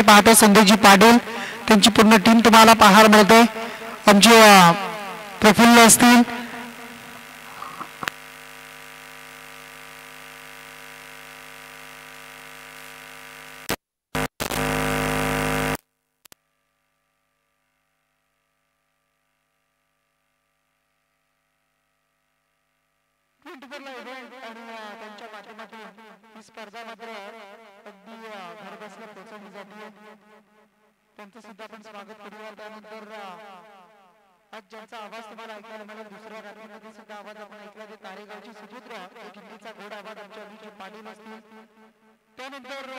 पाहता संदेशजी पाटील त्यांची पूर्ण टीम तुम्हाला पाहायला मिळते. आमचे प्रफुल्ल असतील, त्यांच्या माध्यमातून ही स्पर्धा मात्र अगदी घर बसल्या पोहोचवली जाते. त्यांचं सुद्धा आपण स्वागत करूया. त्यानंतर आज ज्यांचा आवाज तुम्हाला ऐकायला मिळेल, दुसऱ्या रात्रीमध्ये सुद्धा आवाज आपण ऐकला ते तारेगावची सुपुत्र एक हिंदीचा गोड आवाज आमच्या अभिजित पाटील असतील. त्यानंतर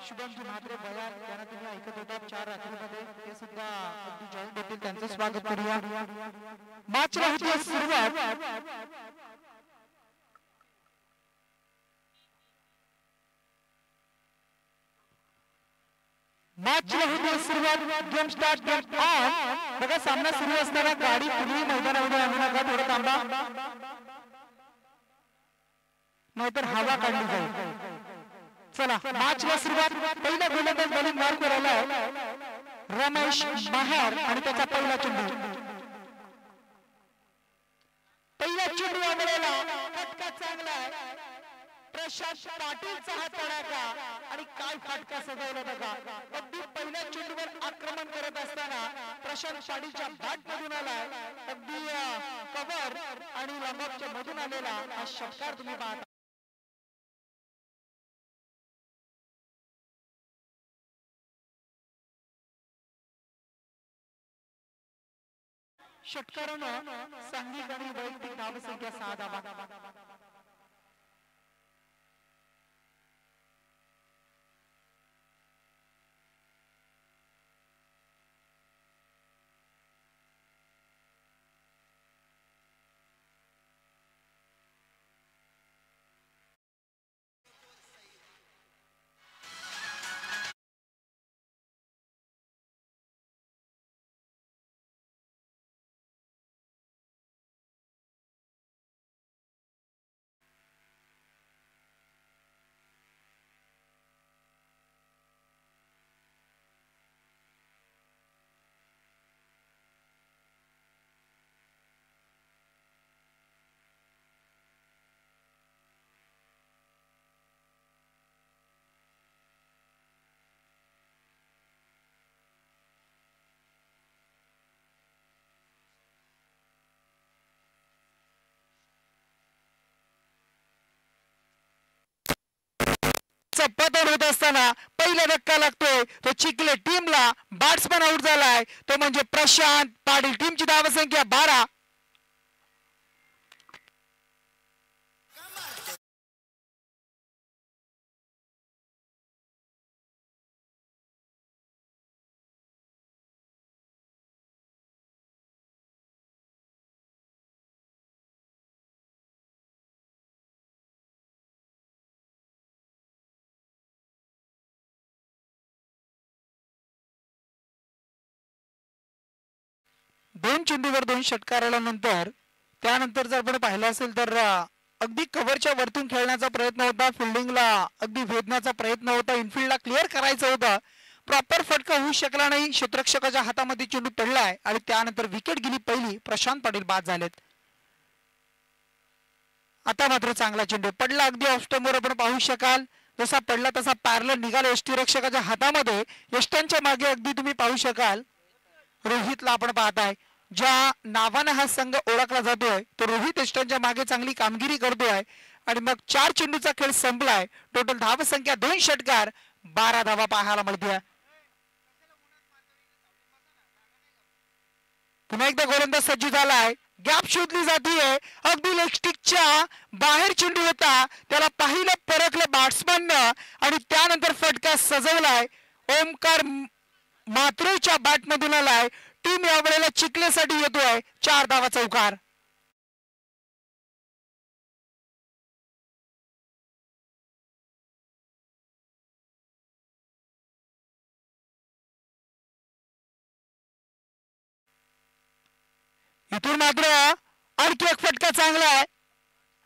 शुभमजी म्हात्रे बयार त्यांना तुम्ही ऐकत होता 4 रात्रीमध्ये, ते सुद्धा अगदी जॉईन होतील. त्यांचं स्वागत करूया. मॅचला होती सुरुवात. मॅचला होती सुरुवात. Game start, game on. बघा सामना सुरू असताना गाडी तुम्ही मैदानामध्ये आणू नका, थोडं थांबा नाहीतर हवा काढली जाईल. चला मॅचला सुरुवात. पहिला गोलंदाज बॉलिंग मार्कवर आलाय रमेश महार आणि त्याचा पहिला चेंडू. पहिला चेंडू आलेला फटका चांगला आहे. प्रशांत पाटीलचा हा तडाखा आणि काय फटका सजवला बघा. अगदी पहिल्या चेंडूवर आक्रमण करत असताना प्रशांत पाटीलच्या बॅट मधून आलाय अगदी कव्हर आणि लंबॉपच्या मधून आलेला हा षटकार तुम्ही पाहता. षटकारानं सांघिक आणि वैयक्तिक धावसंख्या 6 धावा. पतन होत असताना पहिला धक्का लागतोय तो चिखले टीमला. बॅट्समन आउट झालाय तो म्हणजे प्रशांत पाटील. टीमची धावसंख्या 12. दोन चेंडूवर 2 षटकार आल्यानंतर त्यानंतर जर आपण पाहिलं असेल तर अगदी कव्हरच्या वरतून खेळण्याचा प्रयत्न होता, फिल्डिंगला अगदी भेदण्याचा प्रयत्न होता, इनफिल्डला क्लिअर करायचं होतं. प्रॉपर फटका होऊ शकला नाही. क्षेत्ररक्षकाच्या हातामध्ये चेंडू पडलाय आणि त्यानंतर विकेट गेली पहिली. प्रशांत पाटील बाद झालेत. आता मात्र चांगला चेंडू पडला अगदी ऑफ स्टंपवर आपण पाहू शकाल. जसा पडला तसा पॅरलर निघाला यष्टीरक्षकाच्या हातामध्ये. यष्टांच्या मागे अगदी तुम्ही पाहू शकाल रोहितला आपण पाहताय. ज्या नावाने हा संघ ओळखला जातोय तो रोहित यष्टांच्या मागे चांगली कामगिरी करतोय. आणि मग 4 चेंडूचा खेळ संपलाय. टोटल धावसंख्या 2 षटकार 12 धावा पाहायला मिळते. पुन्हा एकदा गोलंदाज सज्ज झालाय. गॅप शोधली जातीये. अगदी लेग स्टिकच्या बाहेर चेंडू होता, त्याला पाहिलं परखलं बॅट्समन आणि त्यानंतर फटका सजवलाय. ओमकार मात्रेच्या बॅट मधून आलाय. टीम यावेळेला चिखलेसाठी येतोय 4 धावा चौकार. इथून मात्र आणखी एक फटका चांगला आहे.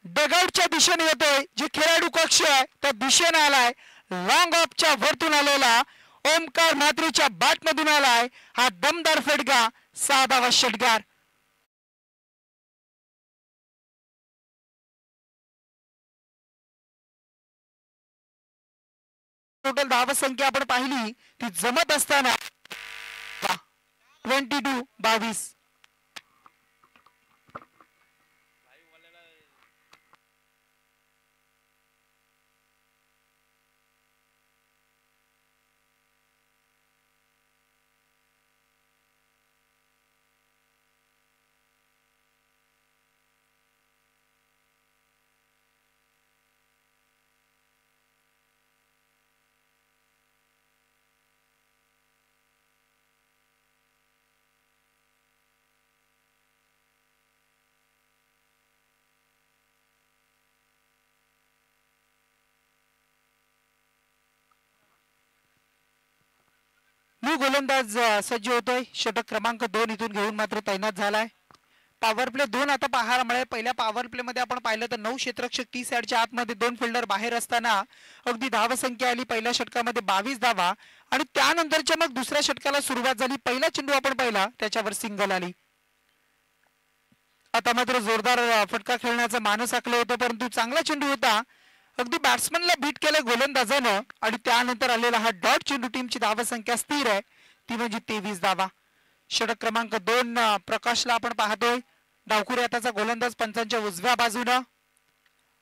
डगआउटच्या दिशेने येतोय. जे खेळाडू कक्ष आहे त्या दिशेने आलाय. लॉंग ऑफच्या वरतून आलेला ओमकार म्हात्रेच्या बॅट मधून आलाय हा दमदार फटका, 6 धावा षटकार. टोटल धाव संख्या आपण पाहिली ती जमत असताना 22-22. न्यू गोलंदाज सज्ज होतोय. षटक क्रमांक 2 इथून घेऊन मात्र तैनात झालाय. पॉवर प्ले 2 आता पाहायला मिळेल. पहिल्या पॉवर प्ले मध्ये आपण पाहिलं तर 9 क्षेत्ररक्षक 30 यार्डच्या आतमध्ये 2 फिल्डर बाहेर असताना अगदी धाव संख्या आली पहिल्या षटकामध्ये 22 धावा आणि त्यानंतरच्या मग दुसऱ्या षटकाला सुरुवात झाली. पहिला चेंडू आपण पाहिला त्याच्यावर सिंगल आली. आता मात्र जोरदार फटका खेळण्याचा मानस आखलं होतं परंतु चांगला चेंडू होता. अगदी बॅट्समनला बीट केलं गोलंदाजानं आणि त्यानंतर आलेला हा डॉट चेंडू टीमची धाव संख्या स्थिर आहे ती म्हणजे 23 धावा. षटक क्रमांक 2 प्रकाशला आपण पाहतोय. डावखुरी हाताचा गोलंदाज पंचांच्या उजव्या बाजूनं.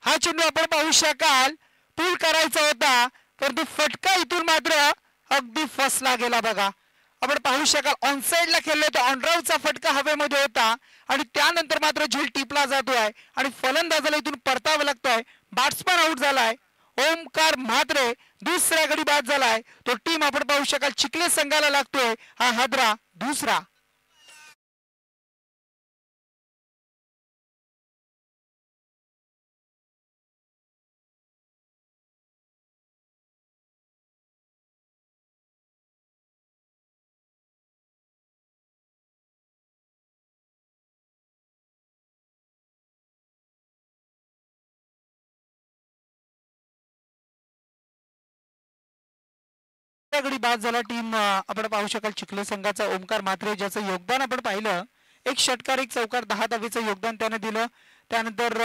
हा चेंडू आपण पाहू शकाल पूल करायचा होता परंतु फटका इथून मात्र अगदी फसला गेला. बघा आपण पाहू शकाल ऑन साइडला खेळले होते. ऑनराऊटचा फटका हवेमध्ये होता आणि त्यानंतर मात्र झेल टिपला जातोय आणि फलंदाजाला इथून परतावं लागतोय. बॅट्समन आउट झालाय. ओमकार म्हात्रे दुसऱ्या गडी बाद झालाय. तो टीम आपण पाहू शकाल चिखले संघाला लागतोय हा हादरा दुसरा. गडी बाद झाला टीम आपण पाहू शकाल चिखले संघाचा ओमकार म्हात्रे ज्याचं योगदान आपण पाहिलं. एक षटकार एक चौकार 10 धावेचं योगदान त्याने दिलं. त्यानंतर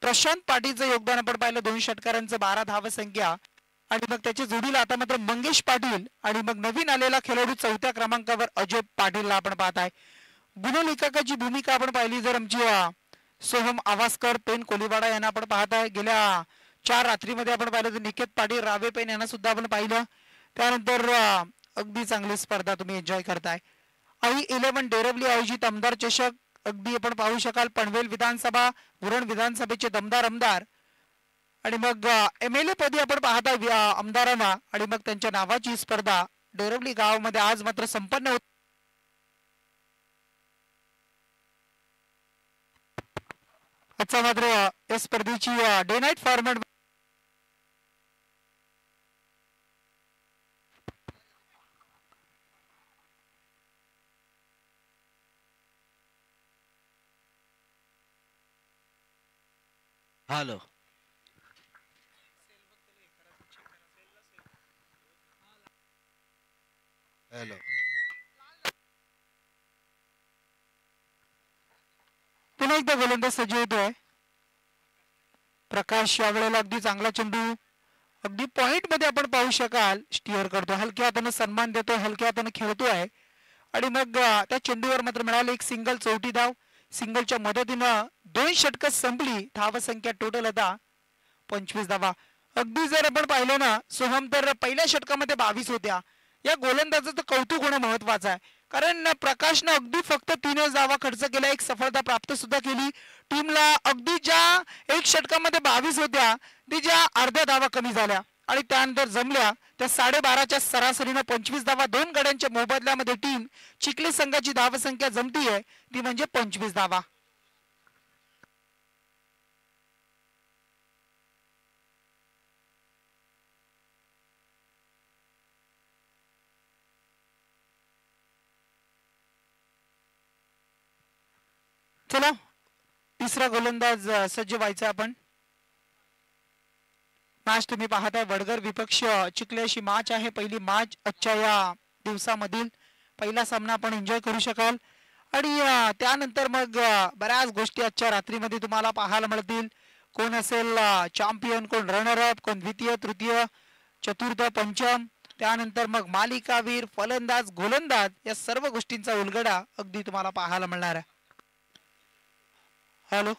प्रशांत पाटीलचं योगदान आपण पाहिलं 2 षटकारांचं 12 धाव संख्या आणि मग त्याच्या जोडीला आता मात्र मंगेश पाटील आणि मग नवीन आलेला खेळाडू 4थ्या क्रमांकावर अजय पाटीलला आपण पाहताय. गुणलेखकाची भूमिका आपण पाहिली जर आमची सोहम आवासकर पेन कोलीवाडा यांना आपण पाहताय. गेल्या 4 रात्रीमध्ये आपण पाहिलं तर निकेत पाटील रावे पेन यांना सुद्धा आपण पाहिलं. त्यानंतर अगदी चांगली स्पर्धा तुम्ही एन्जॉय करताय. आई 11 डेरवली आयोजित आमदार चषक अगदी आपण पाहू शकाल पनवेल विधानसभा उरण विधानसभेचे दमदार आमदार आणि मग MLA पदी आपण पाहताय आमदारांना आणि मग त्यांच्या नावाची स्पर्धा डेरवली गावामध्ये आज मात्र संपन्न होत. आजचा मात्र या स्पर्धेची day night format hello hello पुन्हा एकदा गोलंदाज सज्ज होतोय. प्रकाश यावेळेला अगदी चांगला चेंडू अगदी पॉइंट मध्ये आपण पाहू शकाल स्टिअर करतो. हलक्या हातानं सन्मान देतो हलक्या हातानं खेळतोय आणि मग त्या चेंडूवर मात्र मिळाले एक सिंगल 34 धाव. सिंगलच्या मदतीनं 2 षटकं संपली. धाव संख्या टोटल आता 25 धावा. अगदी जर आपण पाहिलं ना सोहम तर पहिल्या षटकामध्ये 22 होत्या. या गोलंदाजाचं कौतुक होणं महत्वाचं आहे कारण प्रकाशनं अगदी फक्त 3 धावा खर्च केला. एक सफलता प्राप्त सुद्धा केली. टीमला अगदी ज्या एक षटकामध्ये 22 होत्या ती ज्या अर्ध्या धावा कमी झाल्या आणि त्यानंतर जमल्या त्या 12.5च्या सरासरीनं 25 धावा 2 गड्यांच्या मोबदल्यामध्ये टीम चिखले संघाची धाव संख्या जमतीये ती म्हणजे 25 धावा. चला तिसरा गोलंदाज सज्ज व्हायचा आपण. मॅच तुम्ही पाहताय वडगर विपक्ष चिखली अशी मॅच आहे. पहिली मॅच आजच्या या दिवसामधील पहिला सामना आपण एन्जॉय करू शकाल आणि त्यानंतर मग बऱ्याच गोष्टी आजच्या रात्रीमध्ये तुम्हाला पाहायला मिळतील. कोण असेल चॅम्पियन, कोण रनर अप, कोण द्वितीय, तृतीय, चतुर्थ, पंचम, त्यानंतर मग मालिकावीर, फलंदाज, गोलंदाज या सर्व गोष्टींचा उलगडा अगदी तुम्हाला पाहायला मिळणार आहे. हॅलो,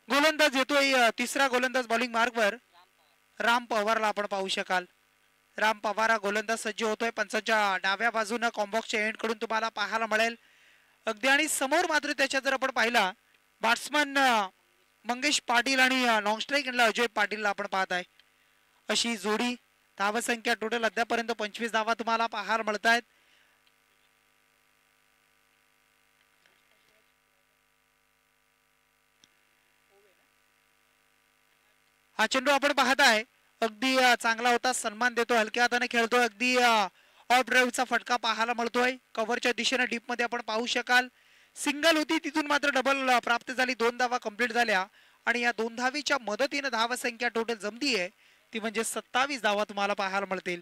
गोलंदाज येतोय तिसरा गोलंदाज बॉलिंग मार्कवर राम पवारला आपण पाहू शकाल. राम पवार हा गोलंदाज सज्ज होतोय. पंचाच्या डाव्या बाजूने कॉम्बॉक्सच्या एंड कडून तुम्हाला पाहायला मिळेल अगदी. आणि समोर मात्र त्याच्या जर आपण पाहिला बॅट्समन मंगेश पाटील आणि लॉंग स्ट्राईक यांना अजय पाटीलला आपण पाहत आहे. अशी जोडी. धावसंख्या टोटल अद्यापर्यंत 25 धावा तुम्हाला पाहायला मिळत आहेत. हा चेंडू आपण पाहताय अगदी चांगला होता. सन्मान देतो, हलक्या हाताने खेळतोय. अगदी ऑफ ड्राईव्हचा फटका पाहायला मिळतोय. कव्हरच्या दिशेने डीप मध्ये आपण पाहू शकाल. सिंगल होती, तिथून मात्र डबल प्राप्त झाली. 2 धावा कंप्लीट झाल्या आणि या 2 धावीच्या मदतीने धावसंख्या टोटल जमती आहे ती म्हणजे 27 धावा तुम्हाला पाहायला मिळतील.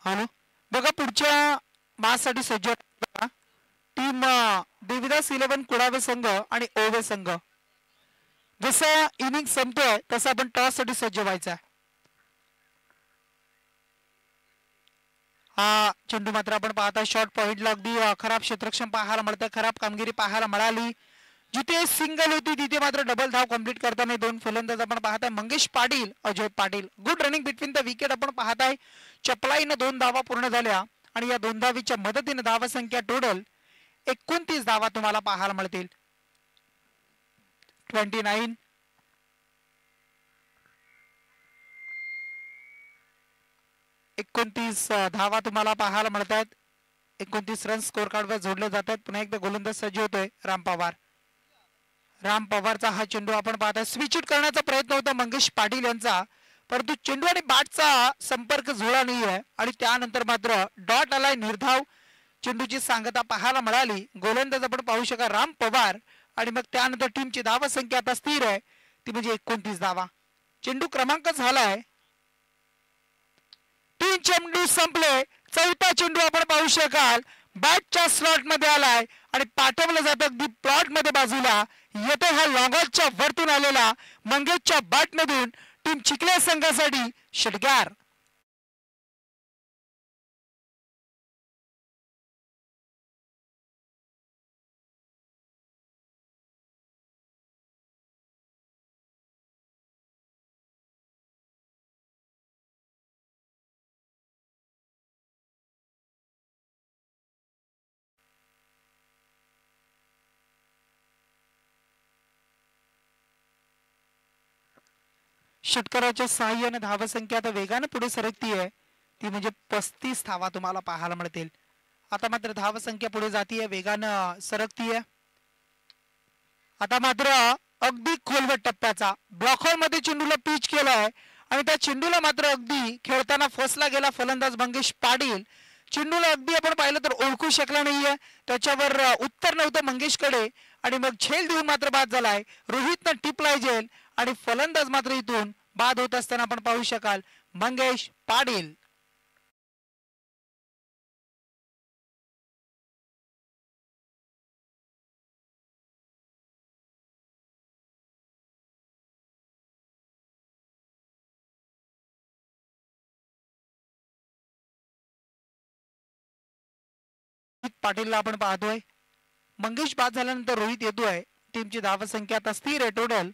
हॅलो, बघा पुढच्या मॅचसाठी सज्ज टीम देविदास 11 कुडावे संघ आणि ओवे संघ. जसं इनिंग संपतोय तसं आपण टॉस साठी सज्ज व्हायचा. हा चेंडू मात्र आपण पाहता शॉर्ट पॉइंटला अगदी खराब क्षेत्ररक्षण पाहायला मिळतं. खराब कामगिरी पाहायला मिळाली. जिथे सिंगल होती तिथे मात्र डबल धाव कंप्लीट करताना 2 फलंदाज आपण पाहताय. Mangesh Patil, Ajay Patil. Good running between the wicket आपण पाहताय. चपलाईनं 2 धावा पूर्ण झाल्या आणि या 2 धावीच्या मदतीने धावसंख्या टोटल 29 धावा तुम्हाला पाहायला मिळतील. 29 29 धावा तुम्हाला पाहायला मिळतात. 29 रन स्कोर कार्डवर जोडले जातात. पुन्हा एकदा गोलंदाज सज्ज होतोय राम पवार. राम पवारचा हा चेंडू आपण पाहताय. स्विच आउट करण्याचा प्रयत्न होता मंगेश पाटील यांचा, परंतु चेंडू आणि बॅटचा संपर्क जुळला नाहीये आणि त्यानंतर मात्र डॉट आलाय. निर्धाव चेंडूची सांगता पाहायला मिळाली. गोलंदाज आपण पाहू शका राम पवार आणि मग त्यानंतर टीमची धावा संख्या आता स्थिर आहे ती म्हणजे 29 धावा. चेंडू क्रमांक झालाय 3 चेंडू संपले. 4था चेंडू आपण पाहू शकाल बॅटच्या स्लॉट मध्ये आलाय आणि पाठवलं जातं अगदी प्लॉट मध्ये बाजूला. येतो हा लॉंगॉटच्या वरतून आलेला मंगेशच्या बॅट मधून टीम चिखली संघासाठी षटकार. षटकाराच्या सहाय्याने धावसंख्या आता वेगाने पुढे सरकतीये ती म्हणजे 35 धावा तुम्हाला पाहायला मिळतील. आता मात्र धावसंख्या पुढे जातीये, वेगानं सरकतीये. आता मात्र अगदी खोलवट टप्प्याचा ब्लॉक होल मध्ये चेंडूला पिच केलाय आणि त्या चेंडूला मात्र अगदी खेळताना फसला गेला फलंदाज मंगेश पाटील. चेंडूला अगदी आपण पाहिलं तर ओळखू शकला नाहीये, त्याच्यावर उत्तर नव्हतं मंगेशकडे आणि मग झेल देऊन मात्र बाद झालाय. रोहितनं टिपलाय झेल आणि फलंदाज मात्र इथून बाद होत असताना आपण पाहू शकाल मंगेश पाटील. पाटीलला आपण पाहतोय. मंगेश बाद झाल्यानंतर रोहित येतोय. टीमची धावसंख्या आता स्थिर आहे. टोटल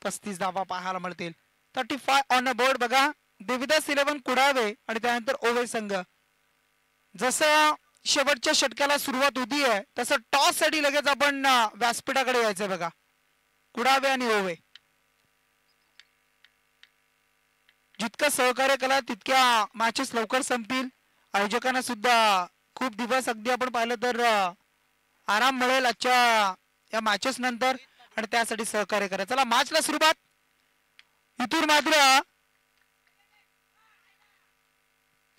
35 धावा पाहायला मिळतील. 35 ऑन अ बोर्ड. बघा देविदास 11 कुडावे आणि त्यानंतर ओवे संघ. जसं शेवटच्या षटकाला सुरुवात होतीये तसं टॉस साठी लगेच आपण व्यासपीठाकडे यायचंय. बघा कुडावे आणि ओवे. जितकं सहकार्य केला तितक्या मॅचेस लवकर संपतील. आयोजकांना सुद्धा खूप दिवस अगदी आपण पाहिलं तर आराम मिळेल आजच्या या मॅचेस नंतर आणि त्यासाठी सहकार्य करा. चला मॅचला सुरुवात. इथून मात्र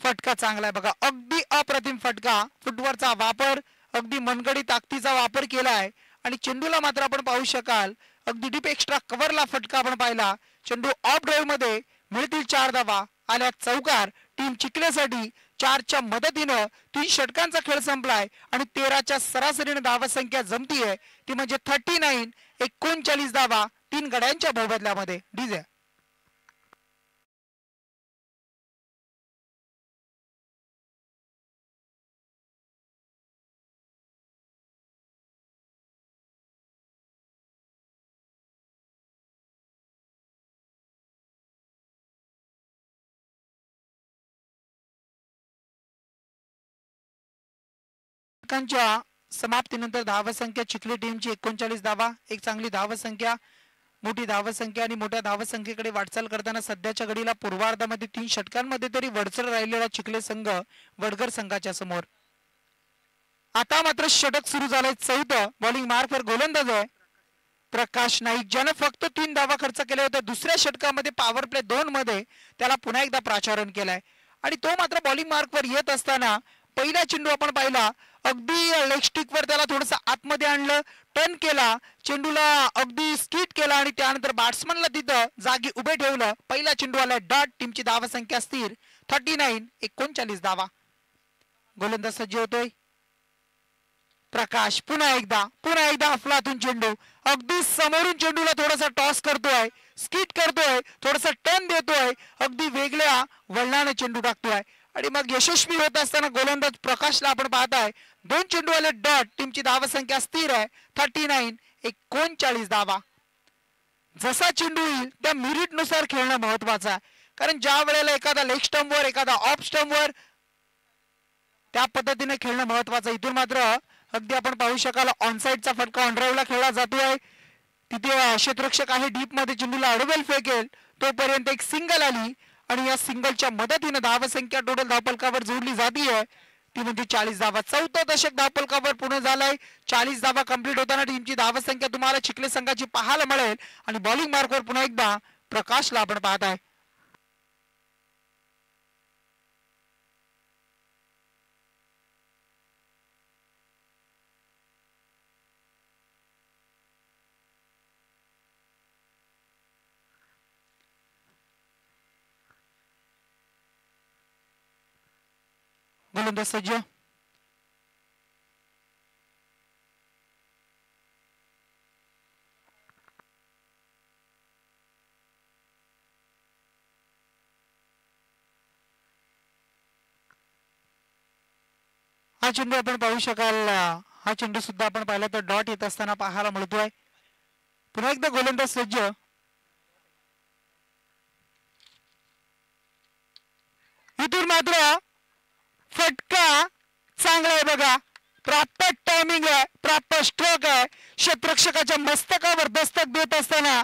फटका चांगला आहे बघा, अगदी अप्रतिम फटका, फुटवरचा वापर, अगदी मनगडी ताकदीचा वापर केलाय आणि चेंडूला मात्र आपण पाहू शकाल अगदी डीप एक्स्ट्रा कव्हरला फटका आपण पाहिला. चेंडू ऑफ ड्राईव्ह मध्ये मिळतील 4 धावा आल्या चौकार. टीम जिंकण्यासाठी 4च्या मदतीनं 3 षटकांचा खेळ संपलाय आणि 13च्या सरासरीने धावा संख्या जमतीये ती म्हणजे 39, 39 धावा 3 गड्यांच्या मोबदल्यामध्ये. डीजे षटकांच्या समाप्तीनंतर धावा संख्या चिखली टीमची 39 धावा, एक चांगली धावा संख्या, मोठी धावा संख्या आणि मोठ्या धावा संख्येकडे वाटचाल करताना सध्याच्या घडीला पूर्वार्धामध्ये 3 षटकांमध्ये तरी वडचर राहिलेला चिखले संघ वडगर संघाच्या समोर. आता मात्र षटक सुरू झालंय चौथं. बॉलिंग मार्कवर गोलंदाज आहे प्रकाश नाईक, ज्याने फक्त 3 धावा खर्च केले होते. दुसऱ्या षटकामध्ये पॉवर प्ले 2 मध्ये त्याला पुन्हा एकदा प्राचारण केलाय आणि तो मात्र बॉलिंग मार्कवर येत असताना पहिला चेंडू आपण पाहिला अगदी लेग स्टिक वर त्याला थोडस आतमध्ये आणलं, टर्न केला, चेंडूला अगदी स्किट केला आणि त्यानंतर बॅट्समनला तिथं जागी उभे ठेवलं. पहिला चेंडू आला डॉट. टीमची धावा संख्या स्थिर 39, 39 धावा. गोलंदाज सज्ज होतोय प्रकाश. पुन्हा एकदा अफलातून चेंडू, अगदी समोरून चेंडूला थोडासा टॉस करतोय, स्किट करतोय, थोडासा टर्न देतोय, अगदी वेगळ्या वळणाने चेंडू टाकतोय आणि मग यशस्वी होत असताना गोलंदाज प्रकाशला आपण पाहताय 2 चेंडू आले डॉट. टीमची धावा संख्या स्थिर आहे 39, 39 धावा. जसा चेंडू येईल त्या मिरिट नुसार खेळणं महत्वाचं आहे, कारण ज्या वेळेला एखादा लेग स्टंपवर एखादा ऑफ स्टंपवर त्या पद्धतीने खेळणं महत्वाचं. इथून मात्र अगदी आपण पाहू शकाल ऑनसाइडचा फटका ऑन ड्राईव्हला खेळला जातोय. तिथे क्षेत्ररक्षक आहे डीप मध्ये चेंडूला अडवेल फेकेल तोपर्यंत एक सिंगल आली आणि या सिंगलच्या मदतीने धावा संख्या टोटल धावफलकावर जोडली जातीये ती म्हणजे 40 धावा. चौथा दशक धावफलकावर पूर्ण झालाय. 40 धावा कंप्लीट होताना टीमची धावा संख्या तुम्हाला चिखले संघाची पाहायला मिळेल आणि बॉलिंग मार्कवर पुन्हा एकदा प्रकाशला आपण पाहताय. गोलंदाज सज्ज. हा चेंडू आपण पाहू शकाल, हा चेंडू सुद्धा आपण पाहिला तर डॉट येत असताना पाहायला मिळतोय. पुन्हा एकदा गोलंदाज सज्ज. इथून मात्र फटका चांगला आहे बघा, प्राप्त टायमिंग आहे, प्राप्त स्ट्रोक आहे. क्षेत्ररक्षकाच्या मस्तकावर दस्तक देत असताना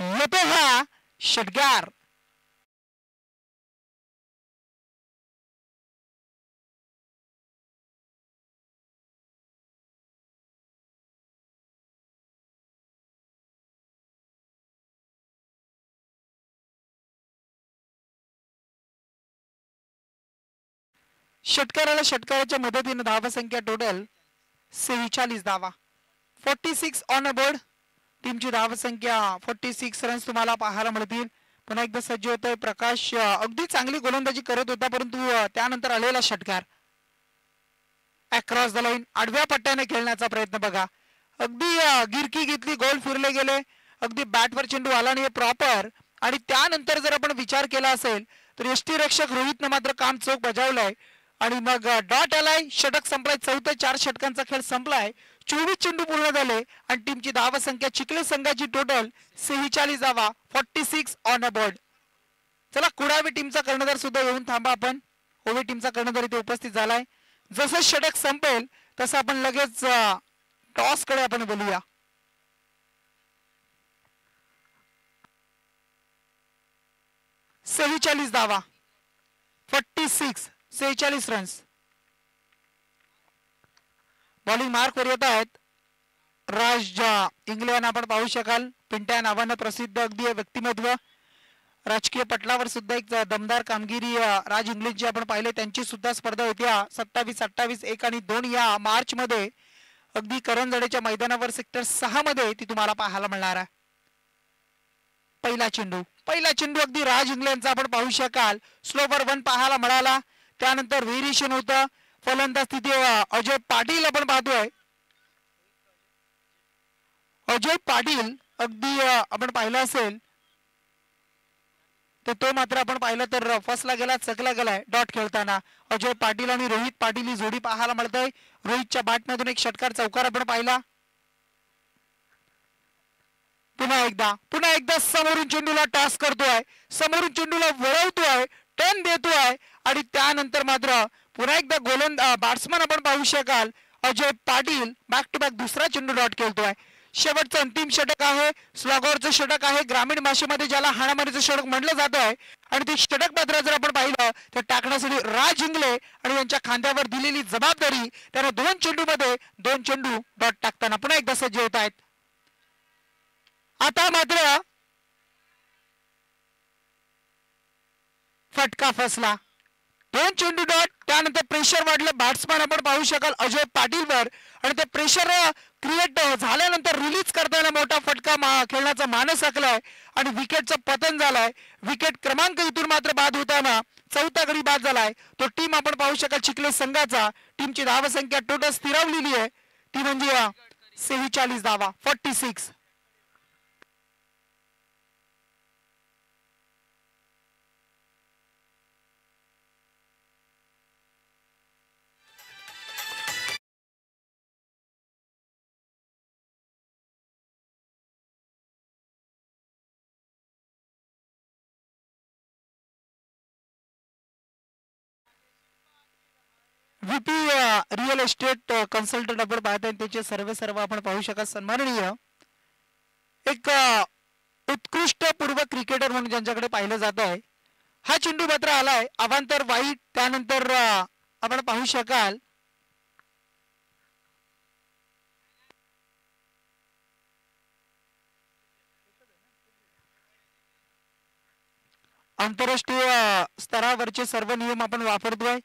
येतो हा षटकार. षटकाराला षटकाराच्या मदतीने धावा संख्या टोटल 46 धावा, 46 ऑन बोर्ड. टीमची धावा संख्या 46 रन्स तुम्हाला पाहायला मिळतील. पुन्हा एकदा सज्ज होतोय प्रकाश. अगदी चांगली गोलंदाजी करत होता परंतु त्यानंतर आलेला षटकार अक्रॉस द लाईन आडव्या पट्ट्याने खेळण्याचा प्रयत्न बघा, अगदी गिरकी घेतली, गोल फिरले गेले, अगदी बॅटवर चेंडू आला नाही प्रॉपर. आणि त्यानंतर जर आपण विचार केला असेल तर यष्टीरक्षक रोहितने मात्र काम चोख बजावलंय आणि मग डॉट आलाय. षटक संपलाय. चौथ्या 4 षटकांचा खेळ संपलाय. 24 चेंडू पूर्ण झाले आणि टीमची धावा संख्या चिखले संघाची टोटल 46 धावा, 46 ऑन अ बोर्ड. चला कुडावी टीमचा कर्णधार सुद्धा येऊन थांबा. आपण ओवे टीमचा कर्णधार इथे उपस्थित झालाय. जसं षटक संपेल तसं आपण लगेच टॉस कडे आपण बोलूया. सेहेचाळीस धावा, 46 रन्स. बॉलिंग मार्क वर येत आहेत राज इंग्लंड. आपण पाहू शकाल पिंट्या नावानं प्रसिद्ध अगदी व्यक्तिमत्व राजकीय पटलावर सुद्धा एक दमदार कामगिरी राज इंग्लिशची आपण पाहिले. त्यांची सुद्धा स्पर्धा होत्या 27-28 1 आणि 2 या मार्च मध्ये. अगदी करंजडेच्या मैदानावर सेक्टर 6 मध्ये ती तुम्हाला पाहायला मिळणार आहे. पहिला चेंडू अगदी राज इंग्लंडचा आपण पाहू शकाल. स्लोवर 1 पाहायला मिळाला. त्यानंतर व्हेरिएशन होतं. फलंदाज तिथे अजय पाटील आपण पाहतोय. अजय पाटील अगदी आपण पाहिलं असेल तर तो मात्र आपण पाहिलं तर फर्स्टला गेला, चकला गेलाय डॉट खेळताना. अजय पाटील आणि रोहित पाटील ही जोडी पाहायला मिळते. रोहितच्या बॅटमधून एक षटकार चौकार आपण पाहिला. पुन्हा एकदा समोरून चेंडूला टॉस करतोय, समोरून चेंडूला वळवतोय, टर्न देतोय आणि त्यानंतर मात्र पुन्हा एकदा बॅट्समन आपण पाहू शकाल. Ajay Patil back to back दुसरा चेंडू डॉट खेळतोय. शेवटचं अंतिम षटक आहे, स्लॉगरचं षटक आहे. ग्रामीण भाषेमध्ये ज्याला हाणामारीचं षटक म्हटलं जात आहे. आणि ते षटक मात्र जर आपण पाहिलं तर टाकण्यासाठी राज इंगले आणि यांच्या खांद्यावर दिलेली जबाबदारी. त्यांना 2 चेंडूमध्ये 2 चेंडू डॉट टाकताना पुन्हा एकदा सज्ज होत आहेत. आता मात्र फटका फसला. 2 चेंडू डॉट. त्यानंतर प्रेशर वाढलं बॅट्समन आपण पाहू शकाल अजय पाटीलवर. आणि ते प्रेशर क्रिएट झाल्यानंतर रिलीज करताना मोठा फटका खेळण्याचा मानस आखलाय आणि विकेटचं पतन झालंय. विकेट क्रमांक इथून मात्र बाद होताना 4था गडी बाद झालाय. तो टीम आपण पाहू शकाल चिखले संघाचा. टीमची धावसंख्या टोटल स्थिरावलेली आहे ती म्हणजे 46 धावा, 46. व्हीपी रिअल एस्टेट कन्सल्टंट आपण पाहताय. त्याचे सर्व आपण पाहू शकाल. सन्माननीय एक उत्कृष्ट पूर्व क्रिकेटर म्हणून ज्यांच्याकडे पाहिलं जात आहे. हा चेंडू मात्र आलाय अवांतर वाईट. त्यानंतर आपण पाहू शकाल आंतरराष्ट्रीय स्तरावरचे सर्व नियम आपण वापरतोय.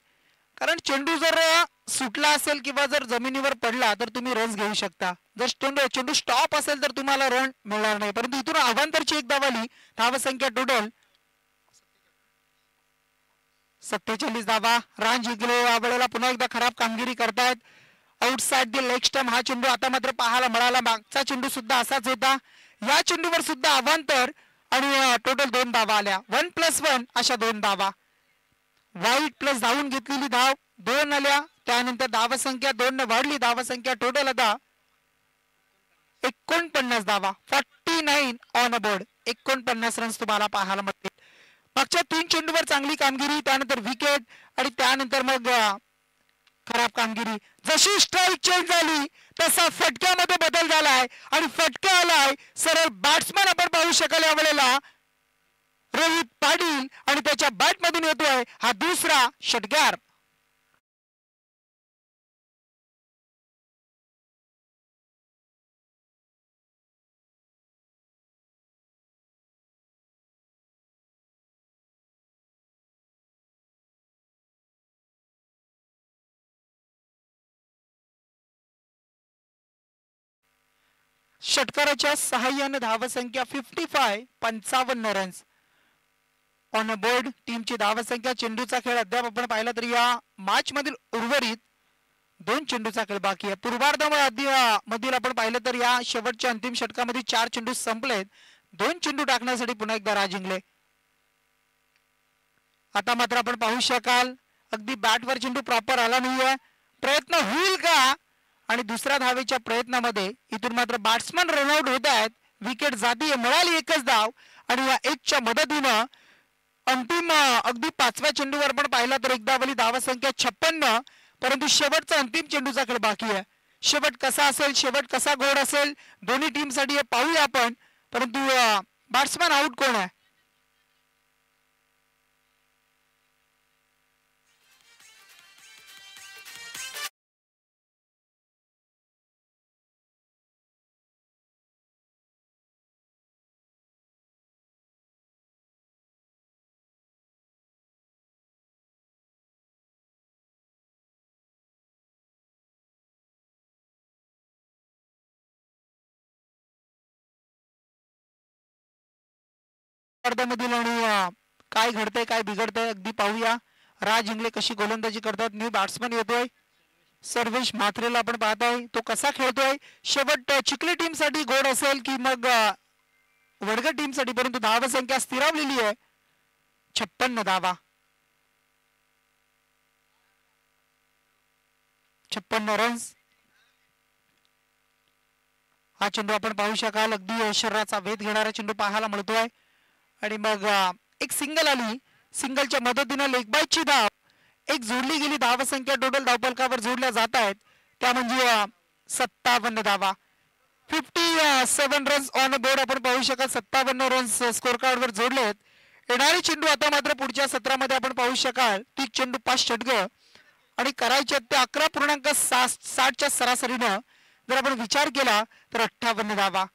कारण चेंडू जर सुटला असेल किंवा जर जमिनीवर पडला तर तुम्ही रन्स घेऊ शकता. जर चेंडू स्टॉप असेल तर तुम्हाला रन मिळणार नाही. परंतु इथून अवांतरची एक धाव आली. धावसंख्या टोटल 47 धावा. राज इंगले यावेळेला पुन्हा एकदा खराब कामगिरी करतायत. आउटसाइड द लेग स्टंप हा चेंडू आता मात्र पाहायला मिळाला. मागचा चेंडू सुद्धा असाच होता. या चेंडूवर सुद्धा अवांतर आणि टोटल 2 धावा आल्या. 1+1 अशा 2 धावा. वाईट प्लस धावून घेतलेली धाव 2 आल्या. त्यानंतर धावसंख्या 2 ने वाढली. धावसंख्या टोटल आता 49 धावा, 49 ऑन बोर्ड. 49 रन्स तुम्हाला पाहायला मिळतील. मागच्या 3 चेंडूवर चांगली कामगिरी, त्यानंतर विकेट आणि त्यानंतर मग खराब कामगिरी. जशी स्ट्राईक चेंज झाली तसा फटक्यामध्ये बदल झालाय आणि फटका आलाय सरळ बॅट्समन आपण पाहू शकाल यावेळेला रोहित पाटील आणि त्याच्या बॅट मधून येतोय हा दुसरा षटकार. षटकाराच्या सहाय्याने धावसंख्या 55 रन्स ऑन बोर्ड. टीमची धावसंख्या. चेंडूचा खेळ अद्याप आपण पाहिला तर या मॅच मधील उर्वरित 2 चेंडूचा खेळ बाकी आहे. पूर्वार्धामधील आपण पाहिलं तर या शेवटच्या अंतिम षटकामध्ये 4 चेंडू संपलेत. 2 चेंडू टाकण्यासाठी पुन्हा एकदा राज इंगले. आता मात्र आपण पाहू शकाल अगदी बॅटवर चेंडू प्रॉपर आला नाहीये. प्रयत्न होईल का? आणि दुसऱ्या धावेच्या प्रयत्नामध्ये इथून मात्र बॅट्समन रनआउट होत आहेत. विकेट जाती मिळाली एकच धाव आणि या 1च्या मदतीनं अंतिम अगदी 5व्या चेंडूवर पण पाहिला तर एक धावली. धावसंख्या 56. परंतु शेवटचा अंतिम चेंडूचा खेळ बाकी आहे. शेवट कसा असेल, शेवट कसा गोड असेल दोन्ही टीम साठी हे पाहूया आपण. परंतु बॅट्समन आउट कोण आहे? स्पर्धेमधील आणि काय घडतंय काय बिघडतंय अगदी पाहूया. राज इंगळे कशी गोलंदाजी करतात. न्यू बॅट्समन येतोय सर्वेश म्हात्रेला आपण पाहताय तो कसा खेळतोय. शेवट चिखली टीम साठी गोड असेल की मग वडगड टीम साठी, परंतु धावा संख्या स्थिरावलेली आहे 56 धावा. 56 रन्स. हा चेंडू आपण पाहू शकाल अगदी शरीराचा वेध घेणारा चेंडू पाहायला मिळतोय. आणि मग एक सिंगल आली. सिंगलच्या मदतीने लेग बायची धाव एक जोडली गेली. धाव संख्या टोटल धावफलकावर जोडल्या जात आहेत त्या म्हणजे 57 धावा. 57 रन्स ऑन बोर्ड आपण पाहू शकाल. 57 रन्स स्कोर कार्ड वर जोडलेत. येणारी चेंडू आता मात्र पुढच्या सत्रामध्ये आपण पाहू शकाल 30 चेंडू 5 षटक आणि करायचे ते 11.60च्या सरासरीनं जर आपण विचार केला तर 58 धावा.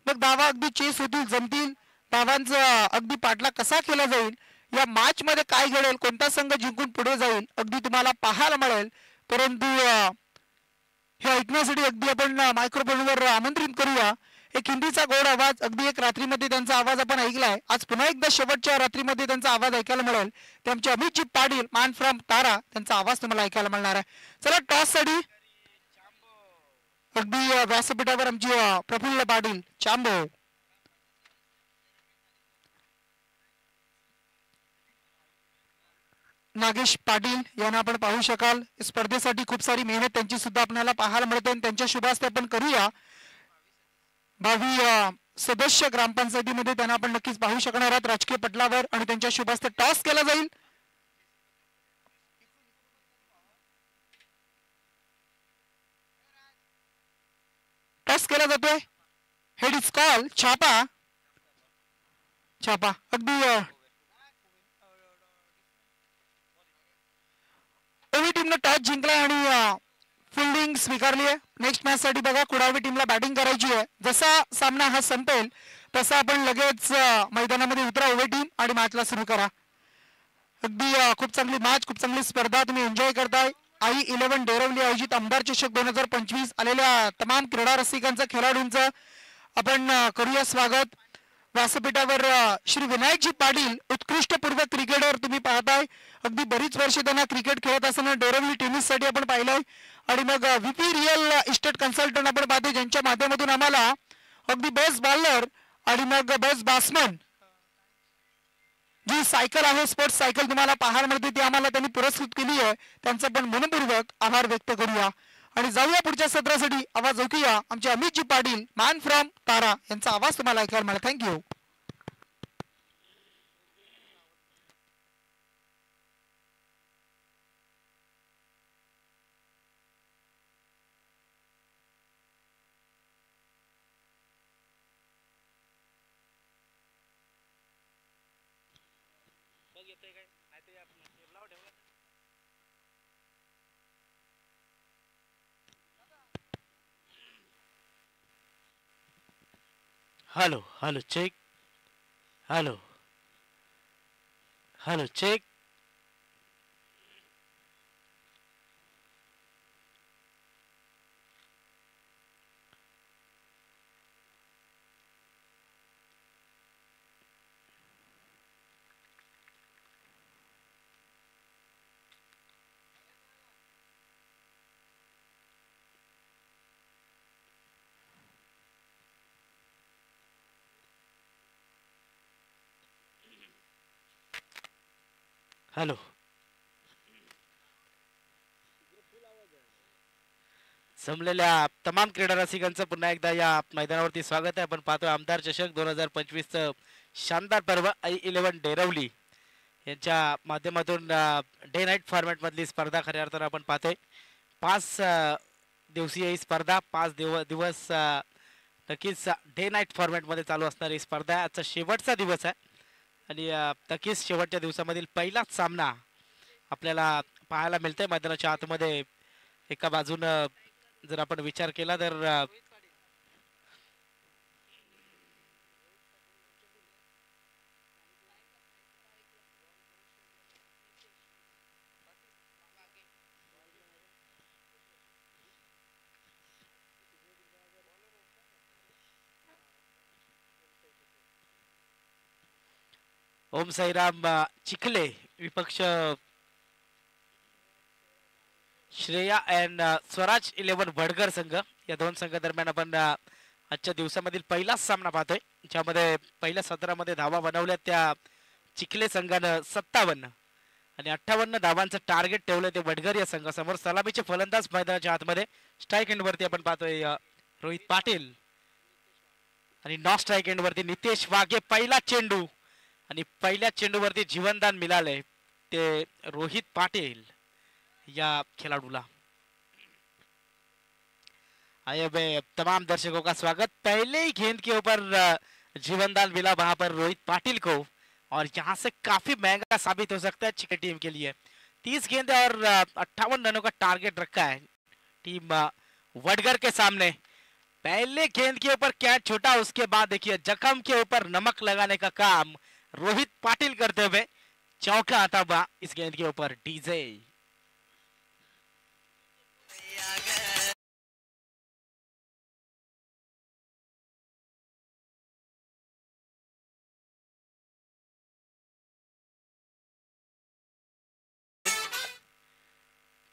मग धावा अगदी चेस होतील जमतील. धावांचा अगदी पाठला कसा केला जाईल, या मॅच मध्ये काय घडेल, कोणता संघ जिंकून पुढे जाईल अगदी तुम्हाला पाहायला मिळेल. परंतु हे ऐकण्यासाठी अगदी आपण मायक्रोफोनवर आमंत्रित करूया. एक हिंदीचा गोड आवाज अगदी एक रात्रीमध्ये त्यांचा आवाज आपण ऐकलाय. आज पुन्हा एकदा शेवटच्या रात्रीमध्ये त्यांचा आवाज ऐकायला मिळेल. ते आमचे अमितजी पाटील मॅन फ्रॉम तारा त्यांचा आवाज तुम्हाला ऐकायला मिळणार आहे. चला टॉस साठी अगदी व्यासपीठावर आमची प्रफुल्ल पाटील चांबो. नागेश पाटील यांना आपण पाहू शकाल. स्पर्धेसाठी खूप सारी मेहनत त्यांची सुद्धा आपल्याला पाहायला मिळते आणि त्यांच्या शुभास्ते आपण करूया. भावी सदस्य ग्रामपंचायतीमध्ये त्यांना आपण नक्कीच पाहू शकणार आहात राजकीय पटलावर आणि त्यांच्या शुभास्ते टॉस केला जाईल. टॉस केला जातोय. Head is call. छापा छापा अगदी ओवी टीमने टॉस जिंकलाय आणि फिल्डिंग स्वीकारली आहे. नेक्स्ट मॅच साठी बघा कुडावी टीमला बॅटिंग करायची आहे. जसा सामना हा संपेल तसा आपण लगेच मैदानामध्ये उतरा ओवी टीम आणि मॅचला सुरू करा. अगदी खूप चांगली मॅच, खूप चांगली स्पर्धा तुम्ही एन्जॉय करताय. आई 11 डेरवली आयोजित आमदार चषक 2025 आलेल्या तमाम क्रीडा रसिकांचं खेळाडूंचं आपण करूया स्वागत. व्यासपीठावर श्री विनायकजी पाटील उत्कृष्ट पूर्व क्रिकेटर तुम्ही पाहताय. अगदी बरीच वर्ष त्यांना क्रिकेट खेळत असताना डेरवली टेनिस साठी आपण पाहिलंय. आणि मग व्हीपी रिअल इस्टेट कन्सल्टंट आपण पाहतो ज्यांच्या माध्यमातून आम्हाला अगदी बेस्ट बॉलर आणि मग बेस्ट बॅट्समन जी सायकल आहे स्पोर्ट्स सायकल तुम्हाला पाहायला मिळते ती आम्हाला त्यांनी पुरस्कृत केली आहे. त्यांचा पण मनपूर्वक आभार व्यक्त करूया आणि जाऊया पुढच्या सत्रासाठी. आवाज ऐकूया आमचे अमितजी पाटील मॅन फ्रॉम तारा यांचा आवाज तुम्हाला ऐकायला मिळेल. Thank you. Hello hello check. Hello hello check. Hello. जमलेल्या तमाम क्रीडा रसिकांचं पुन्हा एकदा या मैदानावरती स्वागत आहे. आपण पाहतोय आमदार चषक 2025चं शानदार पर्व आई 11 डेरवली यांच्या माध्यमातून डे नाईट फॉर्मॅट मधली स्पर्धा खऱ्या अर्थानं आपण पाहतोय. 5 दिवसीय ही स्पर्धा 5 दिवस नक्कीच डे नाईट फॉर्मॅट मध्ये चालू असणारी स्पर्धा आहे. आजचा शेवटचा दिवस आहे आणि नक्कीच शेवटच्या दिवसामधील पहिलाच सामना आपल्याला पाहायला मिळतोय मैदानाच्या आतमध्ये. एका बाजूनं जर आपण विचार केला तर ओम साईराम चिखले विपक्ष श्रेया अँड स्वराज 11 वडगर संघ, या दोन संघ दरम्यान आपण आजच्या दिवसामधील पहिलाच सामना पाहतोय, ज्यामध्ये पहिल्या सत्रामध्ये धावा बनवल्या त्या चिखले संघानं 57 आणि 58 धावांचं टार्गेट ठेवलं ते वडगर या संघासमोर. सलामीचे फलंदाज मैदानाच्या आतमध्ये. स्ट्राईक एंड वरती आपण पाहतोय रोहित पाटील आणि नॉन स्ट्राईक एंड वरती नितेश वाघे. पहिला चेंडू आणि पहिल्या चेंडूवरती जीवनदान मिळालंय ते रोहित पाटील या खिलाड़ूला. आइए बे तमाम दर्शकों का स्वागत. पहले ही गेंद के ऊपर जीवनदान मिला वहां पर रोहित पाटिल को, और यहां से काफी महंगा साबित हो सकता है चिकन टीम के लिए. 30 गेंदें और 58 रनों का टारगेट रखा है टीम वडगर के सामने. पहले गेंद के ऊपर कैच छोटा, उसके बाद देखिए जख्म के ऊपर नमक लगाने का काम रोहित पाटिल करते हुए. चौका आता हुआ इस गेंद के ऊपर. डीजे